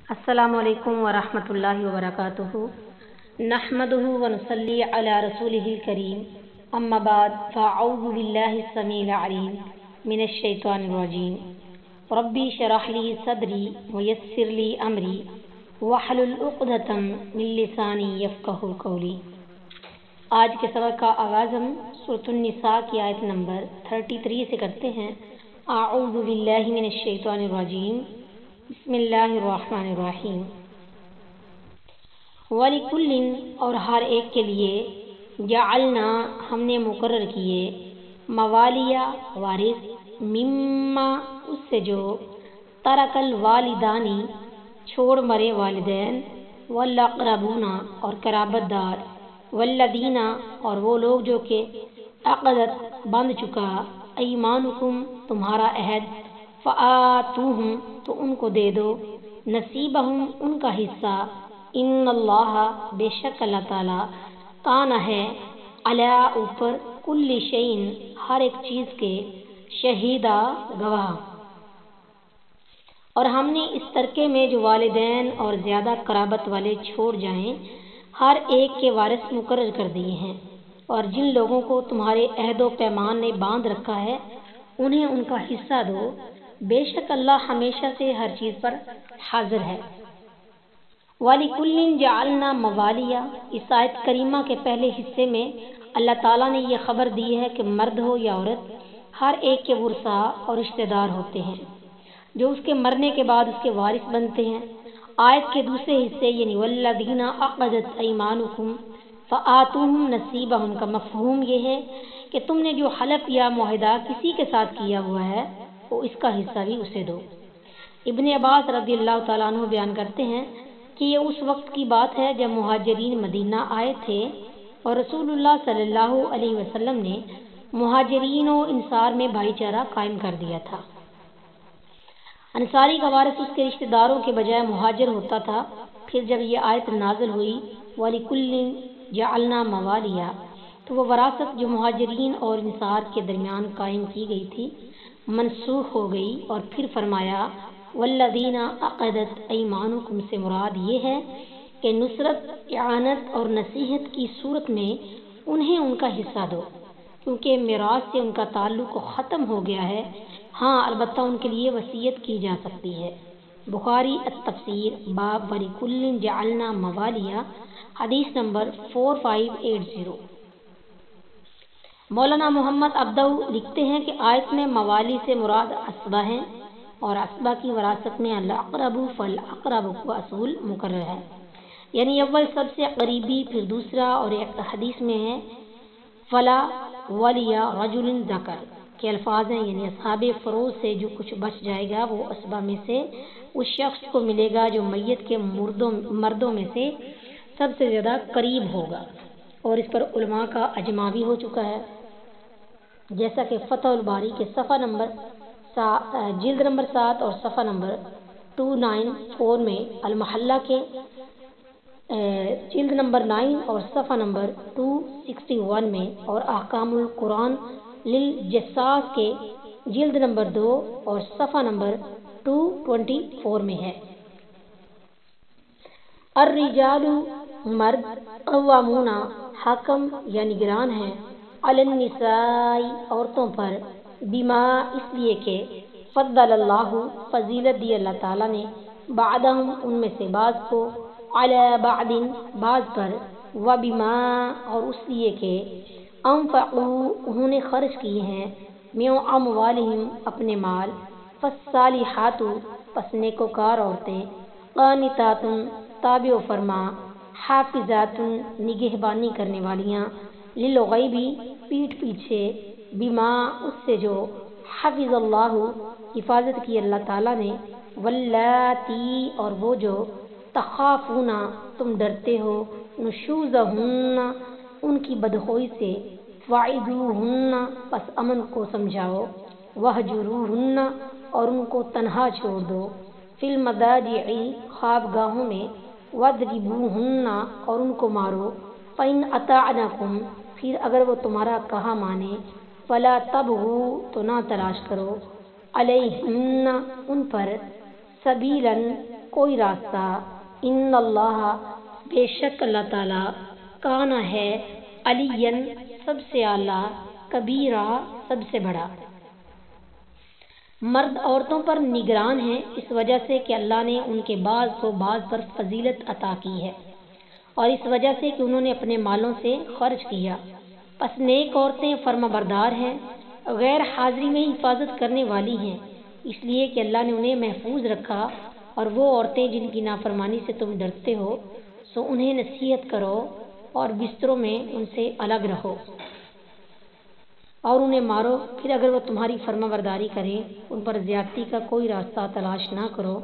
السلام علیکم ورحمۃ اللہ وبرکاتہ نحمده ونصلی علی رسولہ الکریم اما بعد فاعوذ باللہ السمیع العلیم من الشیطان الرجیم ربی اشرح لی صدری ویسر لی امری واحلل عقدۃ من لسانی یفقہوا قولی۔ آج کے سبق کا آغاز ہم سورۃ النساء کی آیت نمبر 33 سے کرتے ہیں۔ اعوذ باللہ من الشیطان الرجیم، بسم اللہ الرحمن الرحیم۔ وَلِكُلٍّ اور ہر ایک کے لیے، جعلنا ہم نے مقرر کیے، موالیہ وارث، مما اس سے جو، ترک الوالدانی چھوڑ مرے والدین، والاقربون اور قرابت دار، والذین اور وہ لوگ جو کہ عقدت بند چکا، ایمانکم تمہارا عہد، فآتوہم تو ان کو دے دو، نصیبہم ان کا حصہ، ان اللہ بے شک اللہ تعالیٰ، کان ہے، علی اوپر، کل شیء ہر ایک چیز کے، شہیدہ گواہ۔ اور ہم نے اس ترکے میں جو والدین اور زیادہ قرابت والے چھوڑ جائیں ہر ایک کے وارث مقرر کر دیے ہیں، اور جن لوگوں کو تمہارے عہد و پیمان نے باندھ رکھا ہے انہیں ان کا حصہ دو، بے شک اللہ ہمیشہ سے ہر چیز پر حاضر ہے۔ وَلِكُلٍّ جَعَلْنَا مَوَالِيَ، اس آیت کریمہ کے پہلے حصے میں اللہ تعالیٰ نے یہ خبر دی ہے کہ مرد ہو یا عورت، ہر ایک کے ورثاء اور رشتہ دار ہوتے ہیں جو اس کے مرنے کے بعد اس کے وارث بنتے ہیں۔ آیت کے دوسرے حصے یعنی وَالَّذِينَ عَقَدَتْ أَيْمَانُكُمْ فَآتُوهُمْ نَصِيبَهُمْ کا مفہوم یہ ہے کہ تم نے جو حلف یا معاہدہ کسی کے ساتھ کیا ہوا ہے وہ اس کا حصہ بھی اسے دو۔ ابن عباس رضی اللہ تعالیٰ عنہ بیان کرتے ہیں کہ یہ اس وقت کی بات ہے جب مہاجرین مدینہ آئے تھے اور رسول اللہ صلی اللہ علیہ وسلم نے مہاجرین و انصار میں بھائی چارہ قائم کر دیا تھا۔ انصاری کا وارث اس کے رشتہ داروں کے بجائے مہاجر ہوتا تھا۔ پھر جب یہ آیت نازل ہوئی وَلِكُلٍّ جَعَلْنَا مَوَالِيَ، تو وہ وراثت جو مہاجرین اور انصار کے درمیان قائم کی گئی تھی منسوخ ہو گئی، اور پھر فرمایا والذین عقدت ایمانکم سے مراد یہ ہے کہ نصرت، اعانت اور نصیحت کی صورت میں انہیں ان کا حصہ دو، کیونکہ میراث سے ان کا تعلق ختم ہو گیا ہے۔ ہاں البتہ ان کے لیے وصیت کی جا سکتی ہے۔ بخاری التفسیر باب وَلِكُلٍّ جَعَلْنَا مَوَالِيَ، حدیث نمبر 4580۔ مولانا محمد عبدو لکھتے ہیں کہ آیت میں موالی سے مراد اسبہ ہیں، اور اسبہ کی وراثت میں الاقرب فالاقرب کو اصول مقرر ہے، یعنی اول سب سے قریبی، پھر دوسرا، اور ایک حدیث میں ہے فلا ولی رجل ذکر کے الفاظ ہیں، یعنی اصحاب فروض سے جو کچھ بچ جائے گا وہ اسبہ میں سے اس شخص کو ملے گا جو میت کے مردوں میں سے سب سے زیادہ قریب ہوگا، اور اس پر علماء کا اجماع بھی ہو چکا ہے، جیسا کہ فتح الباری کے صفحہ نمبر جلد نمبر 7 اور صفحہ نمبر 294 میں، المحلہ کے جلد نمبر 9 اور صفحہ نمبر 261 میں، اور احکام القرآن للجساس کے جلد نمبر 2 اور صفحہ نمبر 224 میں ہے۔ الرجال مرد، قوامون حاکم یا نگران ہیں، علی النساء عورتوں پر، بما اس لیے کہ فضل اللہ فضیلت دی اللہ تعالیٰ نے، بعدہم ان میں سے بعض کو، علی بعد بعض پر، وبما اور اس لیے کہ انفقوا انہوں نے خرچ کیے ہیں، من اموالہم اپنے مال، فالصالحات پس نیکوکار عورتیں، قانتات تابع و فرما، حافظات نگہبانی کرنے والیاں، للغیب پیٹھ پیچھے، بما اس سے جو، حفظ اللہ حفاظت کی اللہ تعالیٰ نے، واللاتی اور وہ جو، تخافون تم ڈرتے ہو، نشوزہن ان کی بدخوئی سے، فعظوہن پس امن کو سمجھاؤ، وہجروہن اور ان کو تنہا چھوڑ دو، فی المضاجع خواب گاہوں میں، واضربوہن اور ان کو مارو، فإن اطعنکم پھر اگر وہ تمہارا کہا مانے، فلا تبغوا تو نہ تلاش کرو، علیہن ان پر، سبیلاً کوئی راستہ، ان اللہ بے شک اللہ تعالیٰ، کانا ہے، علین سب سے اعلیٰ، کبیرہ سب سے بڑا۔ مرد عورتوں پر نگران ہیں اس وجہ سے کہ اللہ نے ان کے بعض کو بعض پر فضیلت عطا کی ہے، اور اس وجہ سے کہ انہوں نے اپنے مالوں سے خرچ کیا۔ پس نیک عورتیں فرما بردار ہیں، غیر حاضری میں حفاظت کرنے والی ہیں، اس لیے کہ اللہ نے انہیں محفوظ رکھا۔ اور وہ عورتیں جن کی نافرمانی سے تم ڈرتے ہو، سو انہیں نصیحت کرو اور بستروں میں ان سے الگ رہو اور انہیں مارو، پھر اگر وہ تمہاری فرما برداری کریں ان پر زیادتی کا کوئی راستہ تلاش نہ کرو،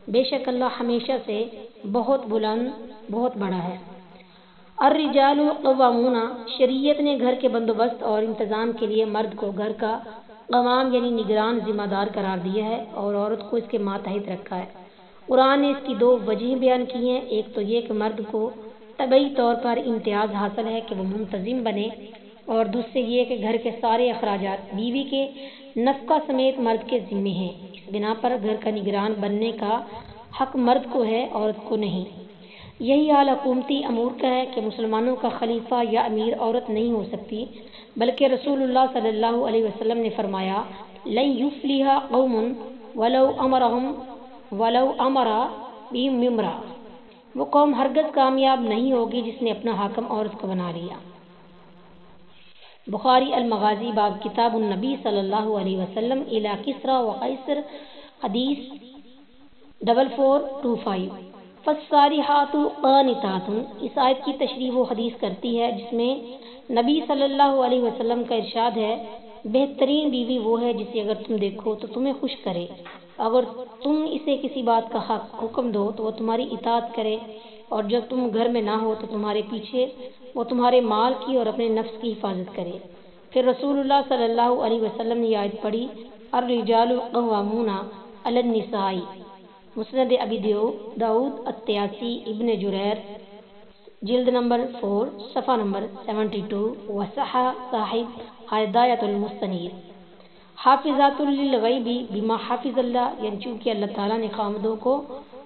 بے شک اللہ ہمیشہ سے بہت بلند، بہت بڑا ہے۔ الرجال قوامون، شریعت نے گھر کے بندوبست اور انتظام کے لیے مرد کو گھر کا قوام یعنی نگران ذمہ دار قرار دیا ہے اور عورت کو اس کے ماتحت رکھا ہے۔ قرآن نے اس کی دو وجہیں بیان کی ہیں، ایک تو یہ کہ مرد کو طبعی طور پر امتیاز حاصل ہے کہ وہ منتظم بنے، اور دوسرے یہ کہ گھر کے سارے اخراجات بیوی کے نفقہ سمیت مرد کے ذمے ہیں۔ اس بنا پر گھر کا نگران بننے کا حق مرد کو ہے، عورت کو نہیں۔ یہی حال حکومتی امور کا ہے کہ مسلمانوں کا خلیفہ یا امیر عورت نہیں ہو سکتی، بلکہ رسول اللہ صلی اللہ علیہ وسلم نے فرمایا، لن یفلح قوم ولو امر بہم امرأ، وہ قوم ہرگز کامیاب نہیں ہوگی جس نے اپنا حاکم عورت کو بنا لیا۔ بخاری المغازی باب کتاب النبی صلی اللہ علیہ وسلم الی کسری و قیصر، حدیث 4425۔ فالصالحات قانتات، اس آیت کی تشریح و حدیث کرتی ہے جس میں نبی صلی اللہ علیہ وسلم کا ارشاد ہے، بہترین بیوی وہ ہے جسے اگر تم دیکھو تو تمہیں خوش کرے، اگر تم اسے کسی بات کا حکم دو تو وہ تمہاری اطاعت کرے، اور جب تم گھر میں نہ ہو تو تمہارے پیچھے وہ تمہارے مال کی اور اپنے نفس کی حفاظت کرے۔ پھر رسول اللہ صلی اللہ علیہ وسلم نے یہ آیت پڑھی، الرجال قوامون علی النساء، مسند ابی داؤد الطیاسی، ابن جریر جلد نمبر 4 صفحہ نمبر 72، وصحح صاحب ہدایۃ المستنیر۔ حافظات للغیب بما حافظ اللہ، یعنی چونکہ اللہ تعالیٰ نے خامدوں کو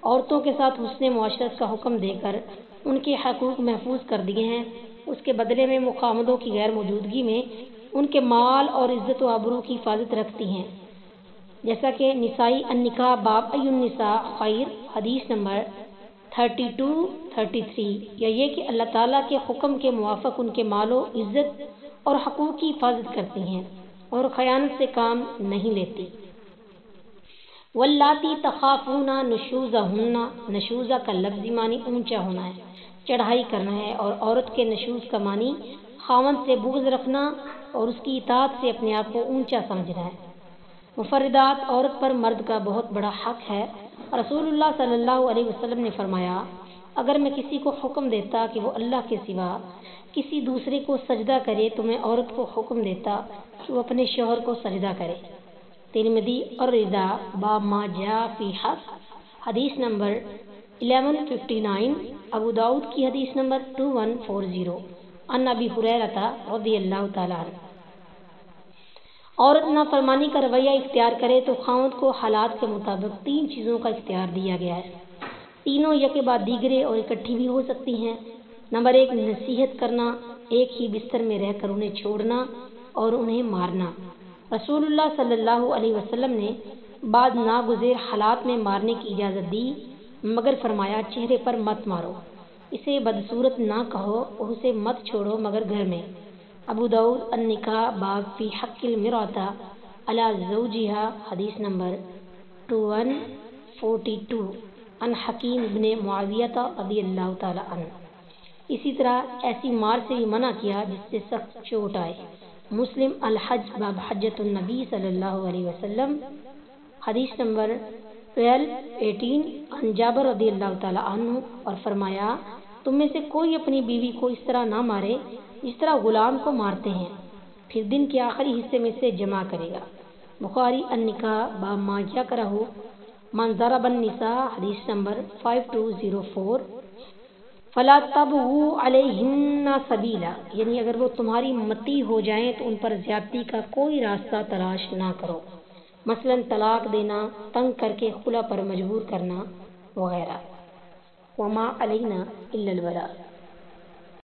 عورتوں کے ساتھ حسن معاشرت کا حکم دے کر ان کے حقوق محفوظ کر دیے ہیں، اس کے بدلے میں وہ خامدوں کی غیر موجودگی میں ان کے مال اور عزت و آبرو کی حفاظت رکھتی ہیں، جیسا کہ نسائی النکاح باب ای النساء خیر، حدیث نمبر 3233، یا یہ کہ اللہ تعالیٰ کے حکم کے موافق ان کے مال و عزت اور حقوق کی حفاظت کرتی ہیں اور خیانت سے کام نہیں لیتی۔ واللاتی تخافون نشوزہن، نشوزہ کا لفظی معنی اونچا ہونا ہے، چڑھائی کرنا ہے، اور عورت کے نشوز کا معنی خاوند سے بغض رکھنا اور اس کی اطاعت سے اپنے آپ کو اونچا سمجھنا ہے۔ مفردات، عورت پر مرد کا بہت بڑا حق ہے۔ رسول اللہ صلی اللہ علیہ وسلم نے فرمایا، اگر میں کسی کو حکم دیتا کہ وہ اللہ کے سوا کسی دوسرے کو سجدہ کرے تو میں عورت کو حکم دیتا کہ وہ اپنے شوہر کو سجدہ کرے۔ ترمذی الرضا باب ما جاء فی حق، حدیث نمبر 1159، ابو داؤد کی حدیث نمبر 2140، عن ابی ہریرہ رضی اللہ تعالیٰ عنہ۔ عورت نافرمانی کا رویہ اختیار کرے تو خاوند کو حالات کے مطابق 3 چیزوں کا اختیار دیا گیا ہے، تینوں یکے بعد دیگرے اور اکٹھی بھی ہو سکتی ہیں۔ نمبر 1، نصیحت کرنا، ایک ہی بستر میں رہ کر انہیں چھوڑنا اور انہیں مارنا۔ رسول اللہ صلی اللہ علیہ وسلم نے بعض ناگزیر حالات میں مارنے کی اجازت دی، مگر فرمایا چہرے پر مت مارو، اسے بدصورت نہ کہو اور اسے مت چھوڑو مگر گھر میں۔ ابو داؤد النکاح باب فی حق المرأۃ علی زوجہا، حدیث نمبر 2142، عن حکیم ابن معاویہ رضی اللہ تعالی عنہ۔ اسی طرح ایسی مار سے بھی منع کیا جس سے سخت چوٹ آئے۔ مسلم الحج باب حجۃ النبی صلی اللہ علیہ وسلم، حدیث نمبر 1218، عن جابر رضی اللہ تعالی عنہ، اور فرمایا تم میں سے کوئی اپنی بیوی کو اس طرح نہ مارے جس طرح غلام کو مارتے ہیں، پھر دن کے آخری حصے میں سے جمع کرے گا۔ بخاری النکاح باب ما یکرہ من ضرب النساء، حدیث نمبر 5204۔ فلا تبغوا علیہن سبیلا، یعنی اگر وہ تمہاری مطیع ہو جائیں تو ان پر زیادتی کا کوئی راستہ تلاش نہ کرو، مثلا طلاق دینا، تنگ کر کے خلا پر مجبور کرنا، وغیرہ۔ وما علینا الا البلاغ۔